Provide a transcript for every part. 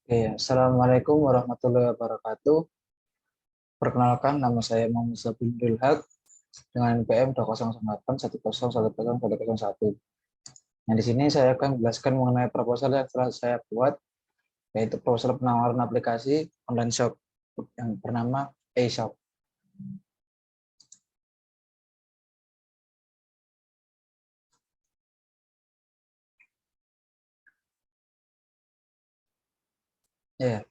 Oke, Assalamualaikum warahmatullahi wabarakatuh. Perkenalkan, nama saya Muhammad Sabinul Haq dengan NPM 20081010101. Nah, di sini saya akan menjelaskan mengenai proposal yang telah saya buat, yaitu proposal penawaran aplikasi online shop yang bernama eShop. Ya,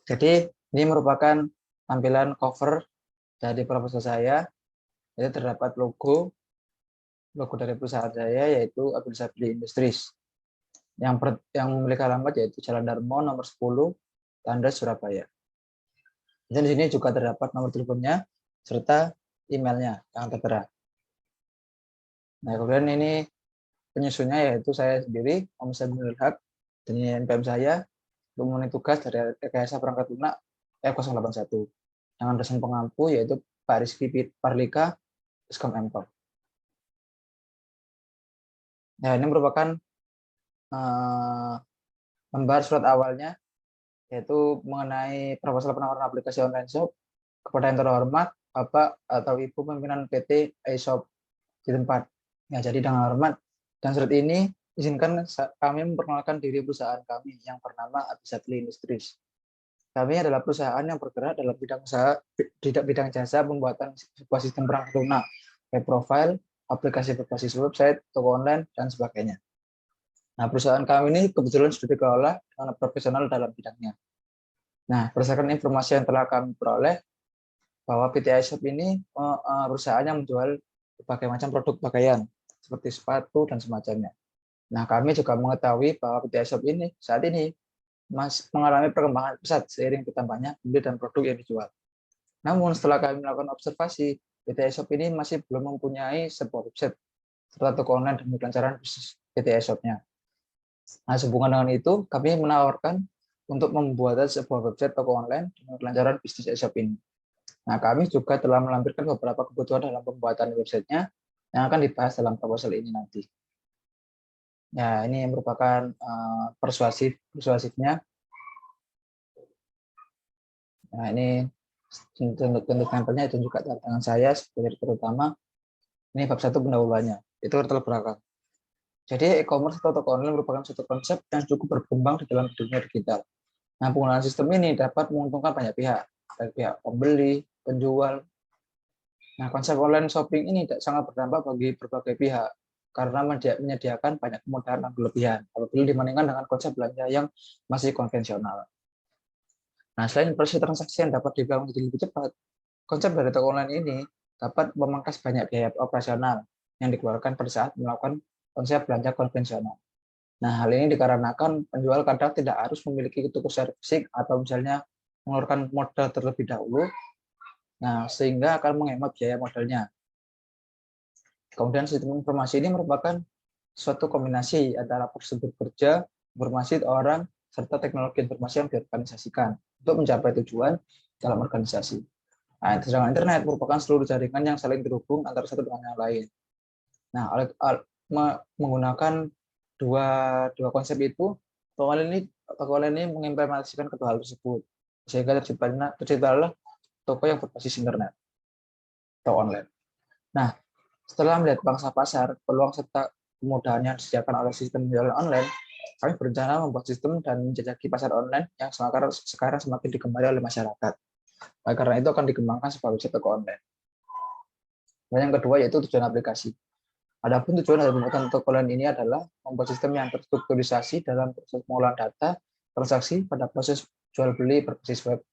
jadi ini merupakan tampilan cover dari proposal saya. Itu terdapat logo dari perusahaan saya, yaitu Abilisabili Industries. Yang memiliki alamat yaitu Jalan Darmo nomor 10, Tandas, Surabaya. Dan di sini juga terdapat nomor teleponnya serta emailnya yang tertera. Nah, kemudian ini penyusunnya yaitu saya sendiri, Om Sabinul Haq, dan ini NPM saya, memenuhi tugas dari Rekayasa Perangkat Lunak F081. Dengan dosen pengampu yaitu Pak Rizky Parlika, Iskom Mkom. Nah, ini merupakan lembar surat awalnya, yaitu mengenai proposal penawaran aplikasi online shop kepada yang terhormat Bapak atau Ibu pimpinan PT eShop di tempat. Ya, jadi dengan hormat dan surat ini izinkan kami memperkenalkan diri perusahaan kami yang bernama Abilisabili Industries. Kami adalah perusahaan yang bergerak dalam bidang usaha, bidang jasa pembuatan sebuah sistem perangkat lunak, web profile, aplikasi berbasis website, toko online, dan sebagainya. Nah, perusahaan kami ini kebetulan sudah dikelola dengan profesional dalam bidangnya. Nah, berdasarkan informasi yang telah kami peroleh, bahwa PT eShop ini perusahaan yang menjual berbagai macam produk pakaian, seperti sepatu dan semacamnya. Nah, kami juga mengetahui bahwa PT eShop ini saat ini mengalami perkembangan pesat seiring bertambahnya pembeli dan produk yang dijual. Namun, setelah kami melakukan observasi, PT eShop ini masih belum mempunyai sebuah website serta toko online demi kelancaran bisnis PT eShop-nya. Nah, sehubungan dengan itu, kami menawarkan untuk membuat sebuah website toko online dengan kelancaran bisnis eShop ini. Nah, kami juga telah melampirkan beberapa kebutuhan dalam pembuatan websitenya yang akan dibahas dalam proposal ini nanti. Ya, ini merupakan persuasifnya. Nah, ini untuk sampelnya itu juga tangan saya sebagai terutama. Ini bab 1 pendahuluannya. Itu latar belakang. Jadi e-commerce atau toko online merupakan suatu konsep yang cukup berkembang di dalam dunia digital. Nah, penggunaan sistem ini dapat menguntungkan banyak pihak, baik pihak pembeli, penjual. Nah, konsep online shopping ini sangat berdampak bagi berbagai pihak karena menyediakan banyak kemudahan dan kelebihan apabila dibandingkan dengan konsep belanja yang masih konvensional. Nah, selain proses transaksi yang dapat dibangun menjadi lebih cepat, konsep dari toko online ini dapat memangkas banyak biaya operasional yang dikeluarkan pada saat melakukan konsep belanja konvensional. Nah, hal ini dikarenakan penjual kadang tidak harus memiliki toko secara fisik atau misalnya mengeluarkan modal terlebih dahulu, nah sehingga akan menghemat biaya modalnya. Kemudian sistem informasi ini merupakan suatu kombinasi antara prosedur kerja, informasi orang, serta teknologi informasi yang diorganisasikan untuk mencapai tujuan dalam organisasi. Nah, sedangkan internet merupakan seluruh jaringan yang saling terhubung antara satu dengan yang lain. Nah, menggunakan dua konsep itu, toko online ini mengimplementasikan kedua hal tersebut, sehingga terciptalah toko yang berbasis internet atau online. Nah, setelah melihat pangsa pasar, peluang serta kemudahan yang disediakan oleh sistem penjualan online, kami berencana membuat sistem dan menjajaki pasar online yang sekarang semakin digemari oleh masyarakat. Nah, karena itu akan dikembangkan sebagai toko online. Dan yang kedua yaitu tujuan aplikasi. Adapun tujuan dari pembuatan toko online ini adalah membuat sistem yang terstrukturisasi dalam proses pengolahan data transaksi pada proses jual beli berbasis web.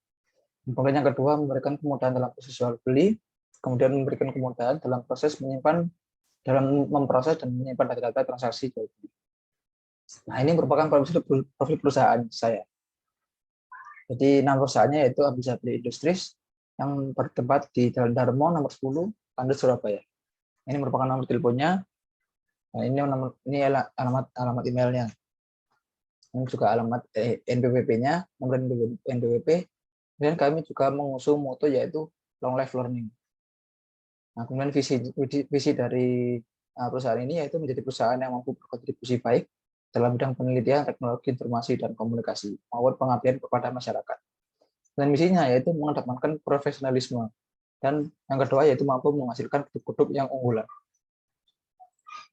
Kemudian yang kedua memberikan kemudahan dalam proses jual beli, kemudian memberikan kemudahan dalam proses memproses dan menyimpan data-data transaksi jual beli. Nah, ini merupakan profil perusahaan saya. Jadi nama perusahaannya yaitu Abilisabili Industries yang bertempat di Jalan Darmo nomor 10, Tandas, Surabaya. Ini merupakan nomor teleponnya. Nah, ini alamat emailnya. Ini juga alamat NPWP-nya, nomor NPWP. Dan kami juga mengusung moto yaitu long life learning. Nah, kemudian visi dari perusahaan ini yaitu menjadi perusahaan yang mampu berkontribusi baik dalam bidang penelitian, teknologi, informasi, dan komunikasi, maupun pengabdian kepada masyarakat. Dan misinya yaitu mengedepankan profesionalisme. Dan yang kedua yaitu mampu menghasilkan produk-produk yang unggulan.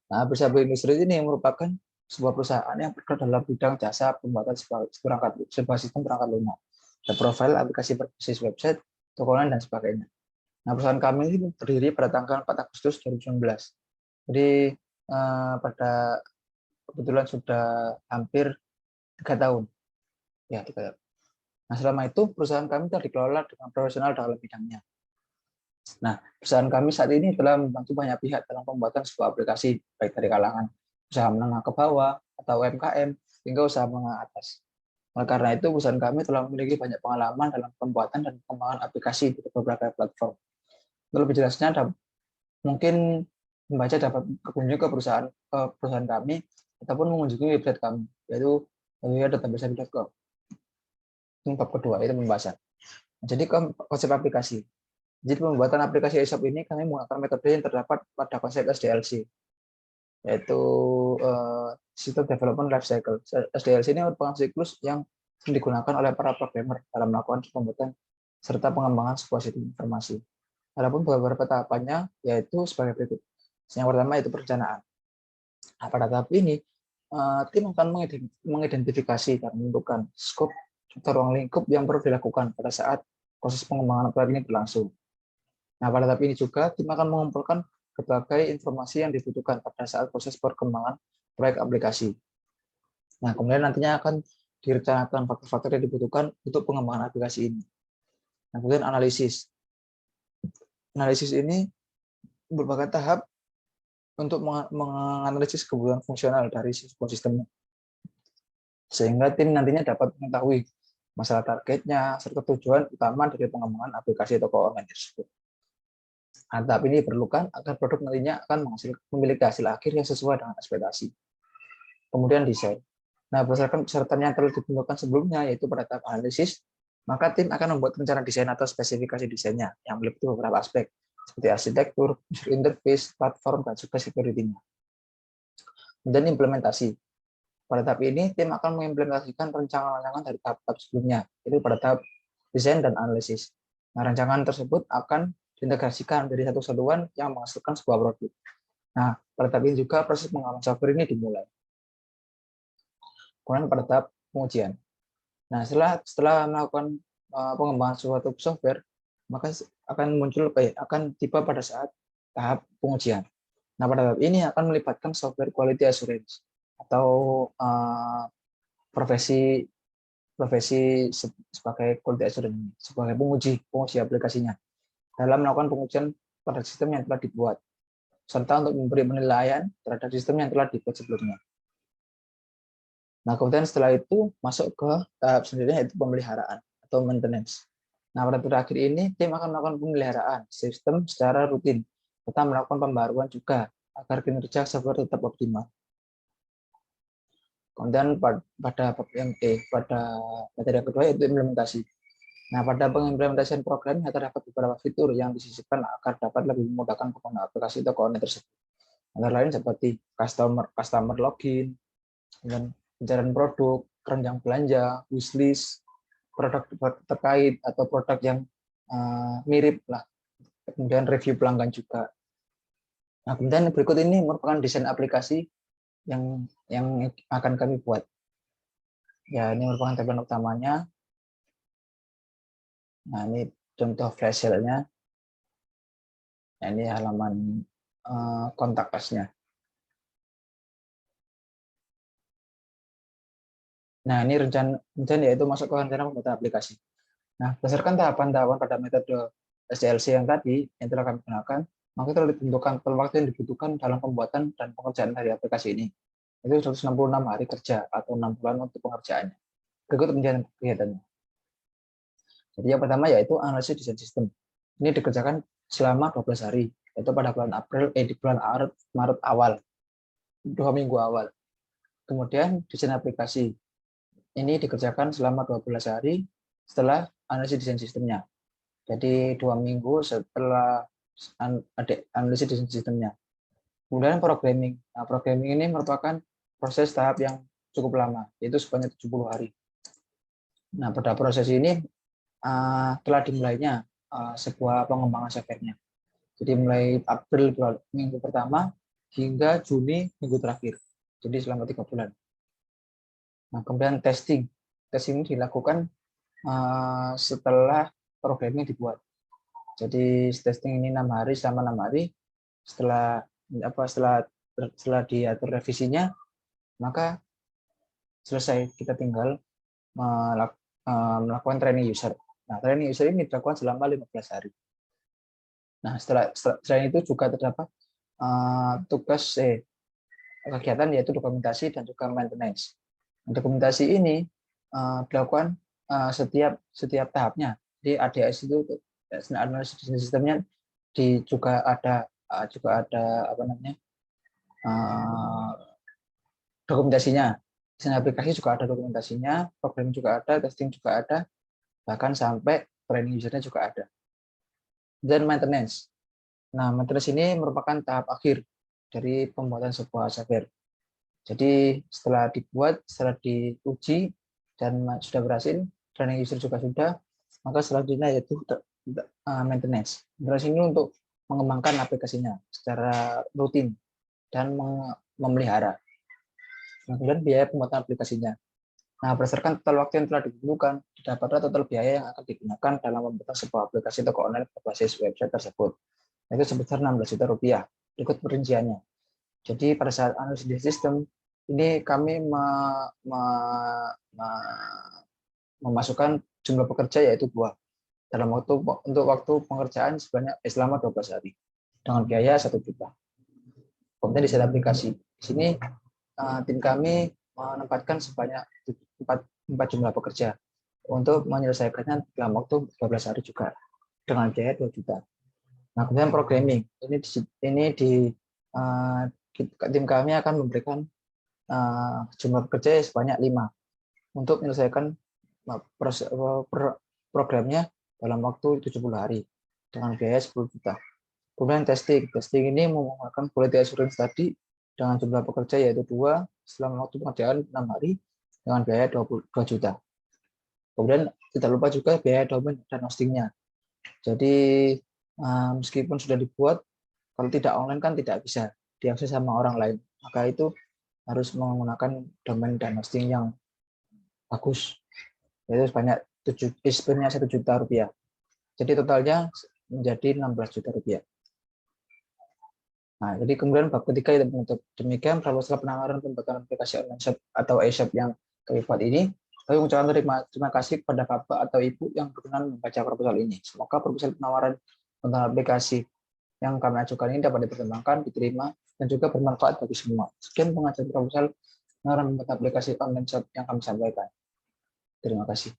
Nah, Bersabo Industri ini merupakan sebuah perusahaan yang bergerak dalam bidang jasa pembuatan sebuah sistem perangkat lunak, profil, aplikasi berbasis website, toko online, dan sebagainya. Nah, perusahaan kami ini terdiri pada tanggal 4 Agustus 2019. Jadi pada kebetulan sudah hampir 3 tahun. Ya, 3 tahun. Nah, selama itu perusahaan kami telah dikelola dengan profesional dalam bidangnya. Nah, perusahaan kami saat ini telah membantu banyak pihak dalam pembuatan sebuah aplikasi, baik dari kalangan usaha menengah ke bawah atau UMKM hingga usaha menengah atas. Oleh karena itu, perusahaan kami telah memiliki banyak pengalaman dalam pembuatan dan pengembangan aplikasi di beberapa platform. Untuk lebih jelasnya, mungkin membaca dapat berkunjung ke perusahaan kami ataupun mengunjungi website kami, yaitu www.database.com. Ini bab kedua, itu pembahasan. Jadi konsep aplikasi. Jadi pembuatan aplikasi eShop ini kami menggunakan metode yang terdapat pada konsep SDLC, yaitu System Development Life Cycle. SDLC ini merupakan siklus yang digunakan oleh para programmer dalam melakukan pembuatan serta pengembangan sebuah sistem informasi. Adapun beberapa tahapannya yaitu sebagai berikut. Yang pertama yaitu perencanaan. Nah, pada tahap ini tim akan mengidentifikasi dan menentukan skop atau ruang lingkup yang perlu dilakukan pada saat proses pengembangan proyek ini berlangsung. Nah, pada tahap ini juga tim akan mengumpulkan berbagai informasi yang dibutuhkan pada saat proses perkembangan proyek aplikasi. Nah, kemudian nantinya akan direncanakan faktor-faktor yang dibutuhkan untuk pengembangan aplikasi ini. Nah, kemudian analisis. Analisis ini merupakan tahap untuk menganalisis kebutuhan fungsional dari sebuah sistem, sehingga tim nantinya dapat mengetahui masalah targetnya serta tujuan utama dari pengembangan aplikasi toko online tersebut. Tahap ini diperlukan agar produk nantinya akan memiliki hasil akhir yang sesuai dengan ekspektasi. Kemudian desain. Nah, berdasarkan persyaratan yang telah ditentukan sebelumnya, yaitu pada tahap analisis, maka tim akan membuat rencana desain atau spesifikasi desainnya yang meliputi beberapa aspek, seperti arsitektur, user interface, platform, dan juga security-nya. Kemudian implementasi. Pada tahap ini, tim akan mengimplementasikan rancangan-rancangan dari tahap-tahap sebelumnya, yaitu pada tahap desain dan analisis. Nah, rancangan tersebut akan diintegrasikan dari satu kesatuan yang menghasilkan sebuah produk. Nah, pada tahap ini juga proses pengembangan software ini dimulai. Kemudian pada tahap pengujian. Nah, setelah melakukan pengembangan suatu software, maka akan tiba pada saat tahap pengujian. Nah, pada tahap ini akan melibatkan software quality assurance atau profesi sebagai quality assurance, sebagai penguji aplikasinya dalam melakukan pengujian pada sistem yang telah dibuat, serta untuk memberi penilaian terhadap sistem yang telah dibuat sebelumnya. Nah, kemudian setelah itu masuk ke tahap selanjutnya, yaitu pemeliharaan atau maintenance. Nah, pada terakhir ini, tim akan melakukan pemeliharaan sistem secara rutin, serta melakukan pembaruan juga agar kinerja software tetap optimal. Kemudian pada materi kedua yaitu implementasi. Nah, pada pengimplementasian program terdapat beberapa fitur yang disisipkan agar dapat lebih memudahkan pengguna aplikasi toko online tersebut. Antara lain seperti customer login, dan pencarian produk, keranjang belanja, wishlist, produk terkait atau produk yang mirip lah. Kemudian review pelanggan juga. Nah, kemudian berikut ini merupakan desain aplikasi yang akan kami buat. Ya, ini merupakan template utamanya. Nah, ini contoh flash sale-nya. Nah, ini halaman kontak us-nya. Nah, ini rencana yaitu masuk ke rencana pembuatan aplikasi. Nah, berdasarkan tahapan-tahapan pada metode SDLC yang tadi yang telah kami gunakan, maka telah ditentukan waktu yang dibutuhkan dalam pembuatan dan pengerjaan dari aplikasi ini. Itu 166 hari kerja atau 6 bulan untuk pengerjaannya. Berikut kegiatannya. Jadi yang pertama yaitu analisis desain sistem. Ini dikerjakan selama 12 hari, yaitu pada di bulan Maret awal, 2 minggu awal. Kemudian desain aplikasi. Ini dikerjakan selama 12 hari setelah analisis desain sistemnya. Jadi 2 minggu setelah analisis desain sistemnya. Kemudian programming. Nah, programming ini merupakan proses tahap yang cukup lama, yaitu sebanyak 70 hari. Nah, pada proses ini telah dimulainya sebuah pengembangan software-nya. Jadi mulai April minggu pertama hingga Juni minggu terakhir. Jadi selama 3 bulan. Nah, kemudian testing. Testing ini dilakukan setelah programnya dibuat. Jadi testing ini 6 hari, selama 6 hari. Setelah diatur revisinya, maka selesai, kita tinggal melakukan training user. Nah, training user ini dilakukan selama 15 hari. Nah, selain itu juga terdapat kegiatan yaitu dokumentasi dan juga maintenance. Dokumentasi ini dilakukan setiap tahapnya. Di ADS itu analisis sistemnya juga ada dokumentasinya. Desain aplikasi juga ada dokumentasinya, program juga ada, testing juga ada, bahkan sampai training usernya juga ada. Dan maintenance. Nah, maintenance ini merupakan tahap akhir dari pembuatan sebuah software. Jadi setelah dibuat, setelah diuji dan sudah berhasil, training user juga sudah, maka selanjutnya yaitu maintenance. Maintenance ini untuk mengembangkan aplikasinya secara rutin dan memelihara. Kemudian biaya pembuatan aplikasinya. Nah, berdasarkan total waktu yang telah ditentukan, didapatkan total biaya yang akan digunakan dalam membuat sebuah aplikasi toko online berbasis website tersebut, yaitu sebesar 16 juta rupiah. Berikut perinciannya. Jadi pada saat analisis sistem ini kami memasukkan jumlah pekerja yaitu 2 dalam untuk waktu pengerjaan selama 12 hari dengan biaya 1 juta. Kemudian desain aplikasi. Di sini tim kami menempatkan sebanyak 4 jumlah pekerja untuk menyelesaikannya dalam waktu 12 hari juga dengan biaya 2 juta. Nah, kemudian programming. Tim kami akan memberikan jumlah pekerja sebanyak 5 untuk menyelesaikan programnya dalam waktu 70 hari dengan biaya 10 juta. Kemudian testing. Testing ini menggunakan quality assurance tadi dengan jumlah pekerja yaitu 2 selama waktu pengerjaan 6 hari dengan biaya 22 juta. Kemudian tidak lupa juga biaya domain dan hostingnya. Jadi meskipun sudah dibuat, kalau tidak online kan tidak bisa diakses sama orang lain. Maka itu harus menggunakan domain dan hosting yang bagus. Yaitu sebanyak 1 juta rupiah. Jadi totalnya menjadi 16 juta rupiah. Nah, jadi kemudian bab ketiga itu menutup. Demikian proposal penawaran pembuatan aplikasi online shop atau e-shop yang kami buat ini. Kami mengucapkan terima kasih kepada Bapak atau Ibu yang berkenan membaca proposal ini. Semoga proposal penawaran tentang aplikasi yang kami ajukan ini dapat dipertimbangkan, diterima, dan juga bermanfaat bagi semua. Sekian pengajian proposal penawaran membuat aplikasi online shop yang kami sampaikan. Terima kasih.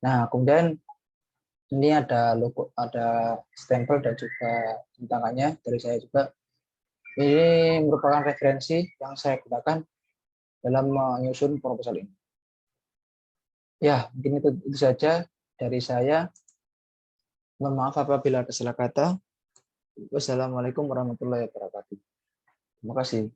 Nah, kemudian ini ada logo, ada stempel dan juga tangannya dari saya juga. Ini merupakan referensi yang saya gunakan dalam menyusun proposal ini. Ya, mungkin itu saja dari saya. Mohon maaf apabila ada salah kata. Wassalamualaikum warahmatullahi wabarakatuh. Terima kasih.